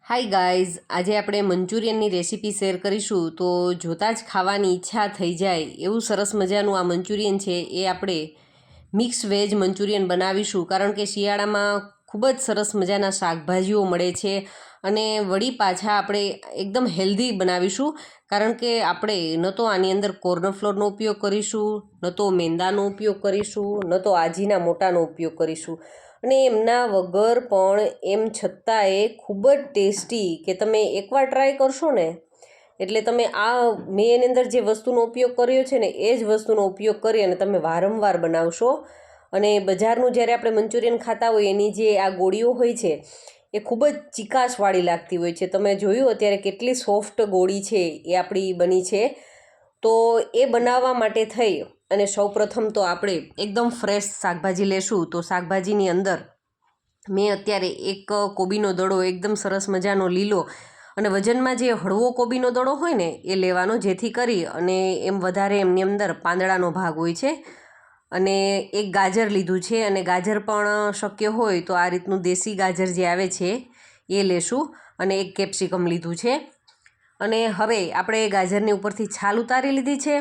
Hi guys, આજે આપણે મંચુરિયનની recipe share કરીશું. તો જોતાં જ ખાવાની ઈચ્છા થઈ જાય એવું સરસ મજાનું આ મંચુરિયન છે. એ આપણે મિક્સ વેજ મંચુરિયન બનાવીશું, કારણ કે શિયાળામાં ખૂબ જ સરસ મજાના શાકભાજીઓ મળે છે. અને વળી પાછા આપણે એકદમ હેલ્ધી બનાવીશું, કારણ કે આપણે ન તો આની અંદર કોર્નફ્લોરનો ઉપયોગ કરીશું, ન તો મેંદાનો ઉપયોગ કરીશું, ન તો આજીના મોટાનો ઉપયોગ કરીશું. અને એમના વગર પણ એમ છતાંય ખૂબ જ ટેસ્ટી, કે તમે એકવાર ટ્રાય કરશો ને એટલે તમે મેં એની અંદર જે વસ્તુનો ઉપયોગ કર્યો છે ને એ જ વસ્તુનો ઉપયોગ કરી અને તમે વારંવાર બનાવશો. અને બજારનું જ્યારે આપણે મંચુરિયન ખાતા હોય એની જે આ ગોળીઓ હોય છે એ ખૂબ જ ચીકાશવાળી લાગતી હોય છે. તમે જોયું અત્યારે કેટલી સોફ્ટ ગોળી છે એ આપણી બની છે. તો એ બનાવવા માટે થઈ અને સૌપ્રથમ તો આપણે એકદમ ફ્રેશ શાકભાજી લેશું. તો શાકભાજીની અંદર મેં અત્યારે એક કોબીનો દડો એકદમ સરસ મજાનો લીલો, અને વજનમાં જે હળવો કોબીનો દડો હોય ને એ લેવાનો, જેથી કરી અને એમ વધારે એમની અંદર પાંદડાનો ભાગ હોય છે. અને એક ગાજર લીધું છે, અને ગાજર પણ શક્ય હોય તો આ રીતનું દેશી ગાજર જે આવે છે એ લેશું. અને એક કેપ્સિકમ લીધું છે. અને હવે આપણે ગાજરની ઉપરથી છાલ ઉતારી લીધી છે.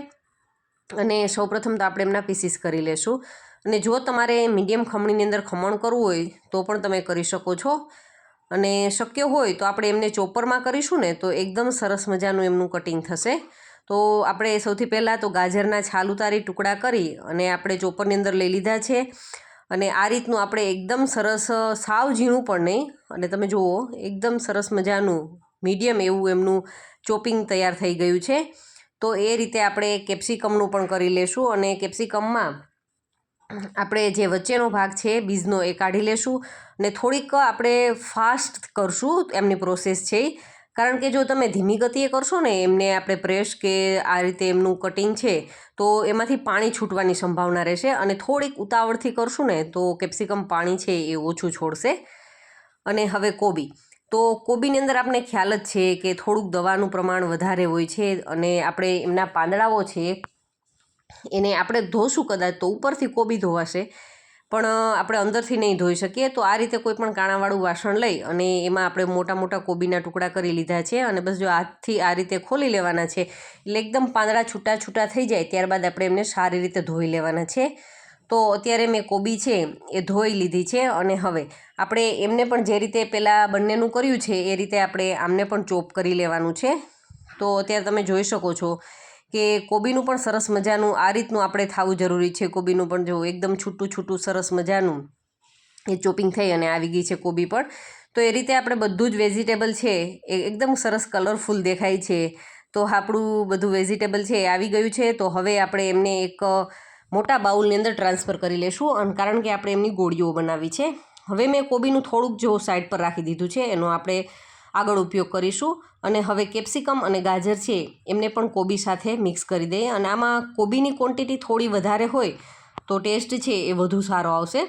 અને સૌપ્રથમ તો આપણે એમના પીસીસ કરી લેશું. અને જો તમારે મીડિયમ ખમણીની અંદર ખમણ કરવું હોય તો પણ તમે કરી શકો છો. અને શક્ય હોય તો આપણે એમને ચોપરમાં કરીશું ને તો એકદમ સરસ મજાનું એમનું કટિંગ થશે. તો આપણે સૌથી પહેલાં તો ગાજરના છાલ ઉતારી ટુકડા કરી અને આપણે ચોપરની અંદર લઈ લીધા છે. અને આ રીતનું આપણે એકદમ સરસ, સાવ ઝીણું પણ નહીં, અને તમે જુઓ એકદમ સરસ મજાનું મીડિયમ એવું એમનું ચોપિંગ તૈયાર થઈ ગયું છે. તો એ રીતે આપણે કેપ્સિકમનું પણ કરી લેશું. અને કેપ્સિકમમાં આપણે જે વચ્ચેનો ભાગ છે બીજનો એ કાઢી લેશું. અને થોડીક આપણે ફાસ્ટ કરશું એમની પ્રોસેસ છે, કારણ કે જો તમે ધીમી ગતિએ કરશો ને એમને આપણે પ્રેસ કે આ રીતે એમનું કટિંગ છે તો એમાંથી પાણી છૂટવાની સંભાવના રહેશે. અને થોડીક ઉતાવળથી કરશું ને તો કેપ્સિકમ પાણી છે એ ઓછું છોડશે. અને હવે કોબી, તો કોબીની અંદર આપણે ખ્યાલ જ છે કે થોડુંક દવાનું પ્રમાણ વધારે હોય છે. અને આપણે એમના પાંદડાઓ છે એને આપણે ધોશું કદાચ તો ઉપરથી કોબી ધોવાશે, પણ આપણે અંદરથી નહીં ધોઈ શકીએ. તો આ રીતે કોઈ પણ કાણાવાળું વાસણ લઈ અને એમાં આપણે મોટા મોટા કોબીના ટુકડા કરી લીધા છે. અને બસ જો હાથથી આ રીતે ખોલી લેવાના છે એટલે એકદમ પાંદડા છૂટા છૂટા થઈ જાય, ત્યારબાદ આપણે એમને સારી રીતે ધોઈ લેવાના છે. તો અત્યારે મેં કોબી છે એ ધોઈ લીધી છે. અને હવે આપણે એમને પણ જે રીતે પહેલાં બંનેનું કર્યું છે એ રીતે આપણે આમને પણ ચોપ કરી લેવાનું છે. તો અત્યારે તમે જોઈ શકો છો કે કોબીનું પણ સરસ મજાનું આ રીતનું આપણે થવું જરૂરી છે. કોબીનું પણ જો એકદમ છૂટું છૂટું સરસ મજાનું એ ચોપિંગ થઈ અને આવી ગઈ છે કોબી પણ. તો એ રીતે આપણે બધું જ વેજીટેબલ છે એ એકદમ સરસ કલરફુલ દેખાય છે. તો આપણું બધું વેજીટેબલ છે એ આવી ગયું છે. તો હવે આપણે એમને એક મોટા બાઉલની અંદર ટ્રાન્સફર કરી લેશું, અને કારણ કે આપણે એમની ગોળીઓ બનાવી છે. હવે મેં કોબીનું થોડુંક જો સાઈડ પર રાખી દીધું છે, એનો આપણે આગળ ઉપયોગ કરીશું. અને હવે કેપ્સિકમ અને ગાજર છે એમને પણ કોબી સાથે મિક્સ કરી દઈએ. અને આમાં કોબીની ક્વોન્ટિટી થોડી વધારે હોય તો ટેસ્ટ છે એ વધુ સારો આવશે.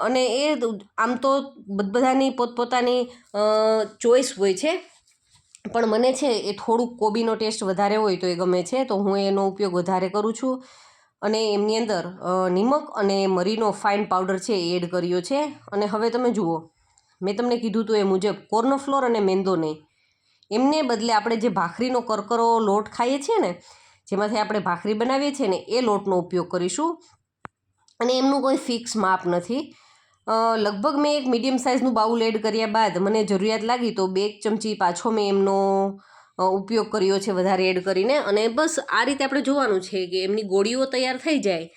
અને એ આમ તો બધાની પોતપોતાની ચોઈસ હોય છે, પણ મને છે એ થોડુંક કોબીનો ટેસ્ટ વધારે હોય તો એ ગમે છે, તો હું એનો ઉપયોગ વધારે કરું છું. અને એમની અંદર નિમક અને મરીનો ફાઇન પાવડર છે એ એડ કર્યો છે. અને હવે તમે જુઓ, મેં તમને કીધું હતું એ મુજબ કોર્નફ્લોર અને મેંદો નહીં, એમને બદલે આપણે જે ભાખરીનો કરકરો લોટ ખાઈએ છીએ ને, જેમાંથી આપણે ભાખરી બનાવીએ છીએ ને, એ લોટનો ઉપયોગ કરીશું. અને એમનું કોઈ ફિક્સ માપ નથી. લગભગ મેં એક મીડિયમ સાઇઝનું બાઉલ એડ કર્યા બાદ મને જરૂરિયાત લાગી તો 2 ચમચી પાછો મેં એમનો ઉપયોગ કર્યો છે વધારે એડ કરીને. અને બસ આ રીતે આપણે જોવાનું છે કે એમની ગોળીઓ તૈયાર થઈ જાય,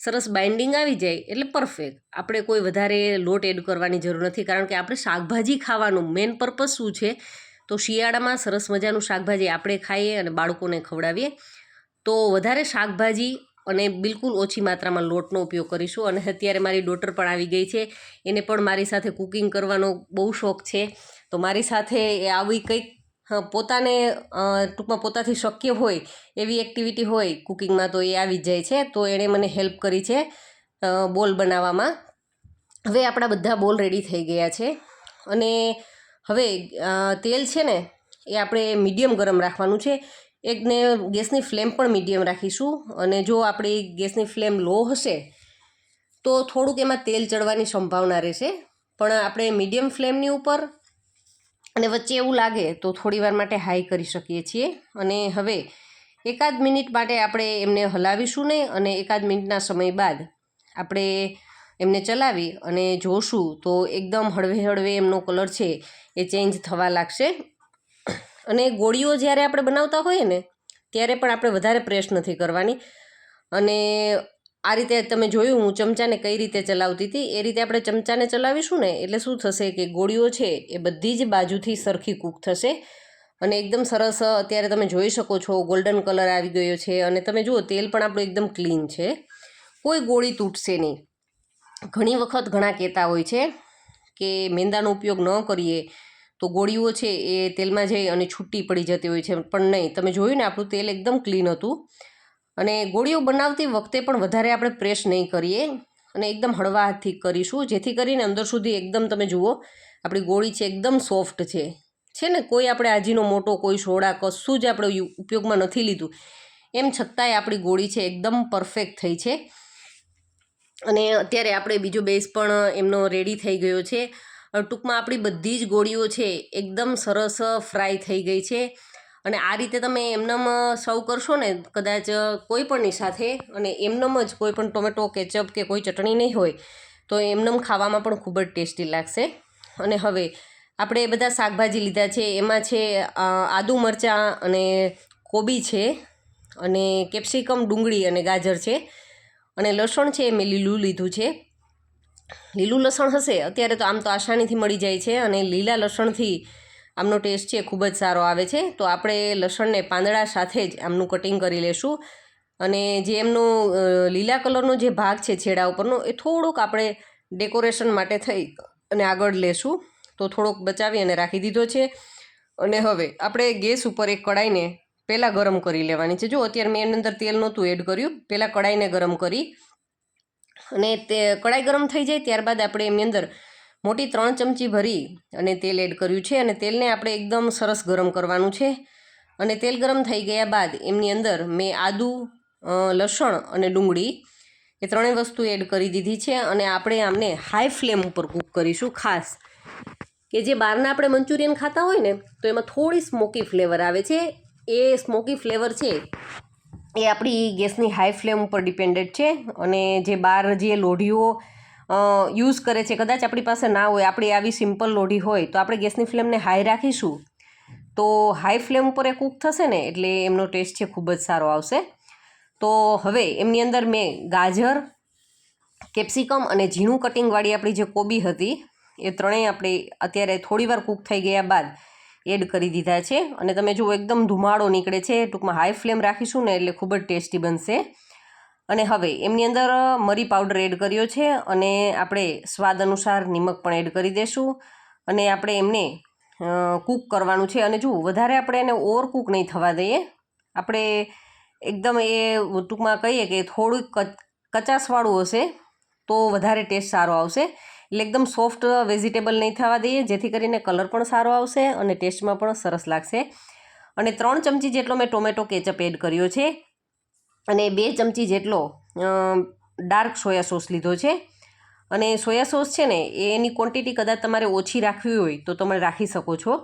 સરસ બાઇન્ડિંગ આવી જાય એટલે પરફેક્ટ. આપણે કોઈ વધારે લોટ એડ કરવાની જરૂર નથી, કારણ કે આપણે શાકભાજી ખાવાનું મેઇન પર્પઝ શું છે, તો શિયાળામાં સરસ મજાનું શાકભાજી આપણે ખાઈએ અને બાળકોને ખવડાવીએ. તો વધારે શાકભાજી અને બિલકુલ ઓછી માત્રામાં લોટનો ઉપયોગ કરીશું. અને અત્યારે મારી ડોટર પણ આવી ગઈ છે, એને પણ મારી સાથે કુકિંગ કરવાનો બહુ શોખ છે. તો મારી સાથે એ આવી કંઈક પોતાને ટૂંકમાં પોતાથી શક્ય હોય એવી એક્ટિવિટી હોય કુકિંગમાં તો એ આવી જ જાય છે. તો એણે મને હેલ્પ કરી છે બોલ બનાવવામાં. હવે આપણા બધા બોલ રેડી થઈ ગયા છે. અને હવે તેલ છે ને એ આપણે મીડિયમ ગરમ રાખવાનું છે. એકને ગેસની ફ્લેમ પણ મીડિયમ રાખીશું. અને જો આપણી ગેસની ફ્લેમ લો હશે તો થોડુંક એમાં તેલ ચડવાની સંભાવના રહેશે, પણ આપણે મીડિયમ ફ્લેમની ઉપર અને વચ્ચે એવું લાગે તો થોડી વાર માટે હાઈ કરી શકીએ છીએ. અને હવે એકાદ મિનિટ માટે આપણે એમને હલાવીશું નહીં, અને એકાદ મિનિટના સમય બાદ આપણે એમને ચલાવી અને જોશું તો એકદમ હળવે હળવે એમનો કલર છે એ ચેન્જ થવા લાગશે. અને ગોળીઓ જ્યારે આપણે બનાવતા હોઈએ ને ત્યારે પણ આપણે વધારે પ્રેસ નથી કરવાની. અને આ રીતે તમે જોયું હું ચમચાને કઈ રીતે ચલાવતી હતી, એ રીતે આપણે ચમચાને ચલાવીશું ને એટલે શું થશે કે ગોળીઓ છે એ બધી જ બાજુથી સરખી કૂક થશે. અને એકદમ સરસ અત્યારે તમે જોઈ શકો છો ગોલ્ડન કલર આવી ગયો છે. અને તમે જુઓ તેલ પણ આપણું એકદમ ક્લીન છે, કોઈ ગોળી તૂટશે નહીં. ઘણી વખત ઘણા કહેતા હોય છે કે મેંદાનો ઉપયોગ ન કરીએ તો ગોળીઓ છે એ તેલમાં જઈ અને છૂટી પડી જતી હોય છે, પણ નહીં. તમે જોયું ને આપણું તેલ એકદમ ક્લીન હતું. અને ગોળીઓ બનાવતી વખતે પણ વધારે આપણે પ્રેસ નહીં કરીએ અને એકદમ હળવા હાથથી કરીશું, જેથી કરીને અંદર સુધી એકદમ તમે જુઓ આપણી ગોળી છે એકદમ સોફ્ટ છે ને. કોઈ આપણે આજીનો મોટો, કોઈ સોડા, કશું જ આપણે ઉપયોગમાં નથી લીધું, એમ છતાંય આપણી ગોળી છે એકદમ પરફેક્ટ થઈ છે. અને અત્યારે આપણે બીજો બેઝ પણ એમનો રેડી થઈ ગયો છે. ટૂંકમાં આપણી બધી જ ગોળીઓ છે એકદમ સરસ ફ્રાય થઈ ગઈ છે. અને આ રીતે તમે એમનેમ સર્વ કરશો ને કદાચ કોઈ પણની સાથે, અને એમનેમ જ કોઈ પણ ટોમેટો કેચઅપ કે કોઈ ચટણી નહીં હોય તો એમનેમ ખાવામાં પણ ખૂબ જ ટેસ્ટી લાગશે. અને હવે આપણે બધા શાકભાજી લીધા છે, એમાં છે આદુ મરચાં અને કોબી છે, અને કેપ્સિકમ, ડુંગળી અને ગાજર છે, અને લસણ છે મેં લીલું લીધું છે. લીલું લસણ હશે અત્યારે તો આમ તો આસાનીથી મળી જાય છે, અને લીલા લસણથી આમનો ટેસ્ટ છે ખૂબ જ સારો આવે છે. તો આપણે લસણને પાંદડા સાથે જ આમનું કટિંગ કરી લેશું. અને જે એમનું લીલા કલરનો જે ભાગ છે છેડા ઉપરનો એ થોડોક આપણે ડેકોરેશન માટે થઈ અને આગળ લેશું, તો થોડોક બચાવી અને રાખી દીધો છે. અને હવે આપણે ગેસ ઉપર એક કડાઈને પહેલાં ગરમ કરી લેવાની છે. જો અત્યારે મેં એની અંદર તેલ નહોતું એડ કર્યું, પહેલાં કડાઈને ગરમ કરી, અને તે કડાઈ ગરમ થઈ જાય ત્યારબાદ આપણે એમની અંદર મોટી 3 ચમચી ભરી અને તેલ એડ કર્યું છે. અને તેલને આપણે એકદમ સરસ ગરમ કરવાનું છે. અને તેલ ગરમ થઈ ગયા બાદ એમની અંદર મેં આદુ, લસણ અને ડુંગળી એ ત્રણેય વસ્તુ એડ કરી દીધી છે. અને આપણે આમને હાઈ ફ્લેમ ઉપર કૂક કરીશું. ખાસ કે જે બહારના આપણે મંચુરિયન ખાતા હોય ને તો એમાં થોડી સ્મોકી ફ્લેવર આવે છે. એ સ્મોકી ફ્લેવર છે એ આપણી ગેસની હાઈ ફ્લેમ ઉપર ડિપેન્ડેડ છે. અને જે બહાર જે લોઢીઓ યુઝ કરે છે, કદાચ આપણી પાસે ના હોય, આપણી આવી સિમ્પલ લોઢી હોય તો આપણે ગેસની ફ્લેમને હાઈ રાખીશું તો હાઈ ફ્લેમ ઉપર એ કૂક થશે ને એટલે એમનો ટેસ્ટ છે ખૂબ જ સારો આવશે. તો હવે એમની અંદર મેં ગાજર, કેપ્સિકમ અને ઝીણું કટિંગવાળી આપણી જે કોબી હતી એ ત્રણેય આપણે અત્યારે થોડીવાર કૂક થઈ ગયા બાદ એડ કરી દીધા છે. અને તમે જુઓ એકદમ ધુમાડો નીકળે છે. ટૂંકમાં હાઈ ફ્લેમ રાખીશું ને એટલે ખૂબ જ ટેસ્ટી બનશે. અને હવે એમની અંદર મરી પાવડર એડ કર્યો છે, અને આપણે સ્વાદ અનુસાર નિમક પણ એડ કરી દઈશું. અને આપણે એમને કૂક કરવાનું છે. અને જુઓ વધારે આપણે એને ઓવર કૂક નહીં થવા દઈએ. આપણે એકદમ એ ટૂંકમાં કહીએ કે થોડુંક કચાશવાળું હશે તો વધારે ટેસ્ટ સારો આવશે. એટલે એકદમ સોફ્ટ વેજીટેબલ નહીં થવા દઈએ, જેથી કરીને કલર પણ સારો આવશે અને ટેસ્ટમાં પણ સરસ લાગશે. અને 3 ચમચી જેટલો મેં ટોમેટો કેચઅપ એડ કર્યો છે, અને 2 ચમચી જેટલો ડાર્ક સોયા સોસ લીધો છે. અને સોયા સોસ છે ને એની ક્વોન્ટિટી કદાચ તમારે ઓછી રાખવી હોય તો તમે રાખી શકો છો,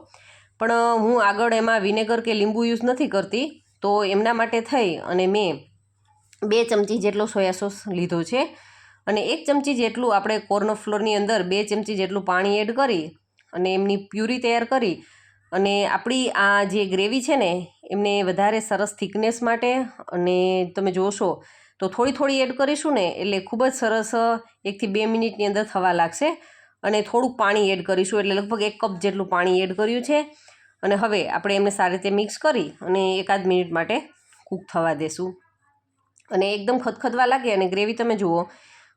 પણ હું આગળ એમાં વિનેગર કે લીંબુ યુઝ નથી કરતી, તો એમના માટે થઈ અને મેં 2 ચમચી જેટલો સોયા સોસ લીધો છે. અને 1 ચમચી જેટલું આપણે કોર્નફ્લોરની અંદર 2 ચમચી જેટલું પાણી એડ કરી અને એમની પ્યુરી તૈયાર કરી, અને આપણી આ જે ગ્રેવી છે ને એમને વધારે સરસ થિકનેસ માટે, અને તમે જોશો તો થોડી થોડી એડ કરીશું ને એટલે ખૂબ જ સરસ 1 થી 2 મિનિટની અંદર થવા લાગશે. અને થોડુંક પાણી એડ કરીશું, એટલે લગભગ 1 કપ જેટલું પાણી એડ કર્યું છે. અને હવે આપણે એમને સારી રીતે મિક્સ કરી અને એકાદ મિનિટ માટે કૂક થવા દેશું. અને એકદમ ખદખદવા લાગે અને ગ્રેવી તમે જુઓ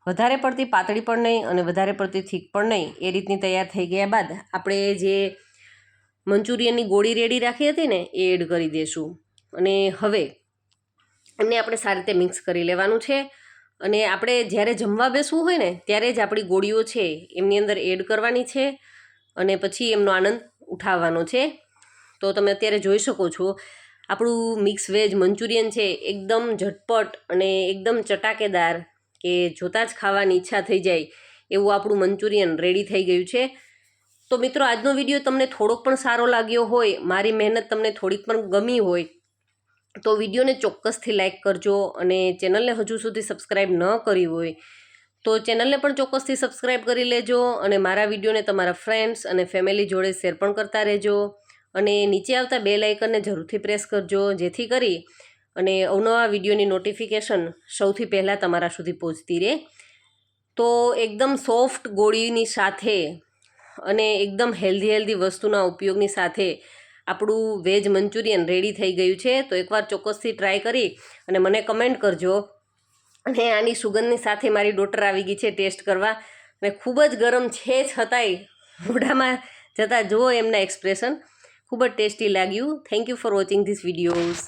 વધારે પડતી પાતળી પણ નહીં અને વધારે પડતી થીક પણ નહીં, એ રીતની તૈયાર થઈ ગયા બાદ આપણે જે મંચુરિયનની ગોળી રેડી રાખી હતી ને એ એડ કરી દઈશું. અને હવે એમને આપણે સારી રીતે મિક્સ કરી લેવાનું છે. અને આપણે જ્યારે જમવા બેસવું હોય ને ત્યારે જ આપણી ગોળીઓ છે એમની અંદર એડ કરવાની છે, અને પછી એમનો આનંદ ઉઠાવવાનો છે. તો તમે અત્યારે જોઈ શકો છો આપણું મિક્સ વેજ મંચુરિયન છે એકદમ ઝટપટ અને એકદમ ચટાકેદાર, કે જોતાં જ ખાવાની ઈચ્છા થઈ જાય એવું આપણું મંચુરિયન રેડી થઈ ગયું છે. તો મિત્રો, આજનો વિડીયો તમને થોડોક પણ સારો લાગ્યો હોય, મારી મહેનત તમને થોડીક પણ ગમી હોય, તો વિડીયોને ચોક્કસથી લાઇક કરજો અને ચેનલને હજુ સુધી સબસ્ક્રાઈબ ન કરી હોય તો ચેનલને પણ ચોક્કસથી સબસ્ક્રાઈબ કરી લેજો અને મારા વિડીયોને તમારા ફ્રેન્ડ્સ અને ફેમિલી જોડે શેર પણ કરતા રહેજો અને નીચે આવતા બેલ આઇકનને જરૂરથી પ્રેસ કરજો, જેથી કરી અને અવનવા વિડીયોની નોટિફિકેશન સૌથી પહેલાં તમારા સુધી પહોંચતી રહે. તો એકદમ સોફ્ટ ગોળીની સાથે અને એકદમ હેલ્ધી વસ્તુના ઉપયોગની સાથે આપણું વેજ મંચુરિયન રેડી થઈ ગયું છે. તો એકવાર ચોક્કસથી ટ્રાય કરી અને મને કમેન્ટ કરજો. અને આની સુગંધની સાથે મારી ડોટર આવી ગઈ છે ટેસ્ટ કરવા અને ખૂબ જ ગરમ છે છતાંય મોઢામાં જતાં જુઓ એમના એક્સપ્રેશન. ખૂબ જ ટેસ્ટી લાગ્યું. Thank you for watching this videos.